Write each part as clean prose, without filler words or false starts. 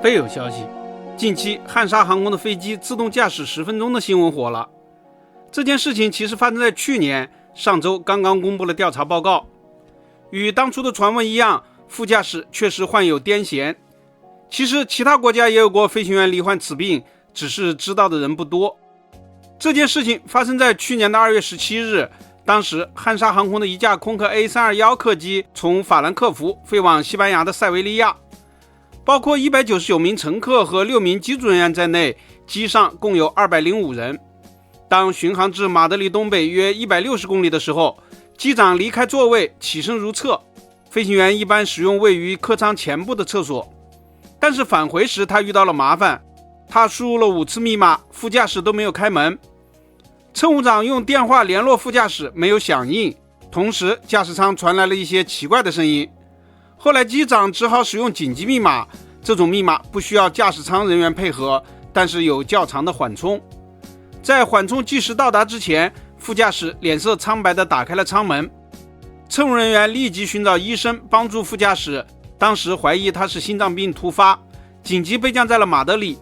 非有消息，近期汉莎航空的飞机自动驾驶10分钟的新闻火了。这件事情其实发生在去年，上周刚刚公布了调查报告。与当初的传闻一样，副驾驶确实患有癫痫。其实其他国家也有过飞行员罹患此病，只是知道的人不多。这件事情发生在去年的2月17日，当时汉莎航空的一架空客 A321 客机从法兰克福飞往西班牙的塞维利亚，包括199名乘客和6名机组人员在内，机上共有205人。当巡航至马德里东北约160公里的时候，机长离开座位起身如厕，飞行员一般使用位于客舱前部的厕所，但是返回时他遇到了麻烦，他输入了5次密码，副驾驶都没有开门。乘务长用电话联络副驾驶，没有响应，同时驾驶舱传来了一些奇怪的声音。后来机长只好使用紧急密码，这种密码不需要驾驶舱人员配合，但是有较长的缓冲。在缓冲计时到达之前，副驾驶脸色苍白地打开了舱门。乘务人员立即寻找医生帮助副驾驶，当时怀疑他是心脏病突发，紧急备降在了马德里。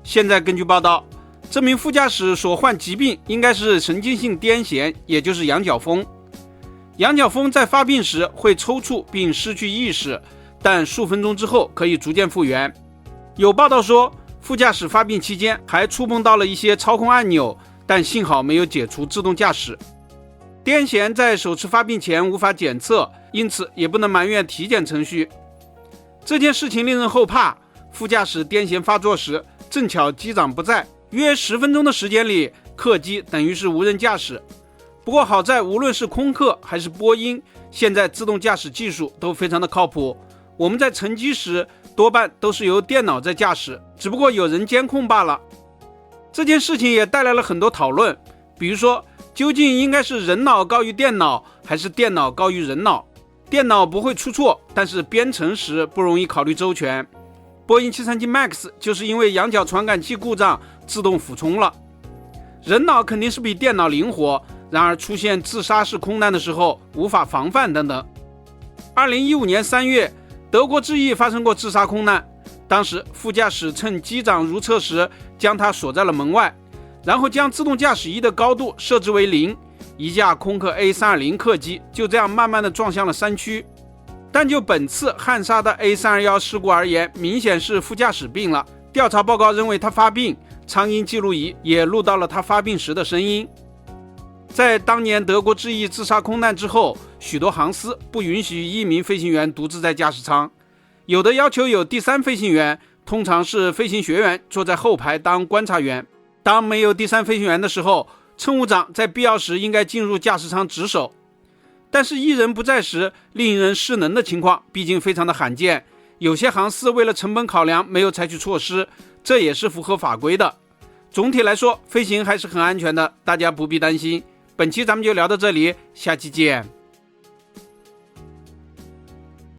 现在根据报道，这名副驾驶所患疾病应该是神经性癫痫，也就是羊角风。羊角风在发病时会抽搐并失去意识，但数分钟之后可以逐渐复原。有报道说，副驾驶发病期间还触碰到了一些操控按钮，但幸好没有解除自动驾驶。癫痫在首次发病前无法检测，因此也不能埋怨体检程序。这件事情令人后怕，副驾驶癫痫发作时，正巧机长不在，约10分钟的时间里，客机等于是无人驾驶。不过好在无论是空客还是波音，现在自动驾驶技术都非常的靠谱。我们在乘机时多半都是由电脑在驾驶，只不过有人监控罢了。这件事情也带来了很多讨论，比如说究竟应该是人脑高于电脑，还是电脑高于人脑？电脑不会出错，但是编程时不容易考虑周全。波音737 MAX 就是因为仰角传感器故障自动俯冲了。人脑肯定是比电脑灵活，然而出现自杀式空难的时候无法防范等等。2015年3月，德国智毅发生过自杀空难，当时副驾驶趁机长如厕时将他锁在了门外，然后将自动驾驶仪的高度设置为0，一架空客 A320 客机就这样慢慢地撞向了山区。但就本次汉莎的 A321 事故而言，明显是副驾驶病了。调查报告认为他发病，苍鹰记录仪也录到了他发病时的声音。在当年德国智毅自杀空难之后，许多航司不允许1名飞行员独自在驾驶舱，有的要求有第3飞行员，通常是飞行学员坐在后排当观察员。当没有第3飞行员的时候，乘务长在必要时应该进入驾驶舱值守。但是一人不在时，另一人失能的情况毕竟非常的罕见，有些航司为了成本考量没有采取措施，这也是符合法规的。总体来说，飞行还是很安全的，大家不必担心。本期咱们就聊到这里，下期见。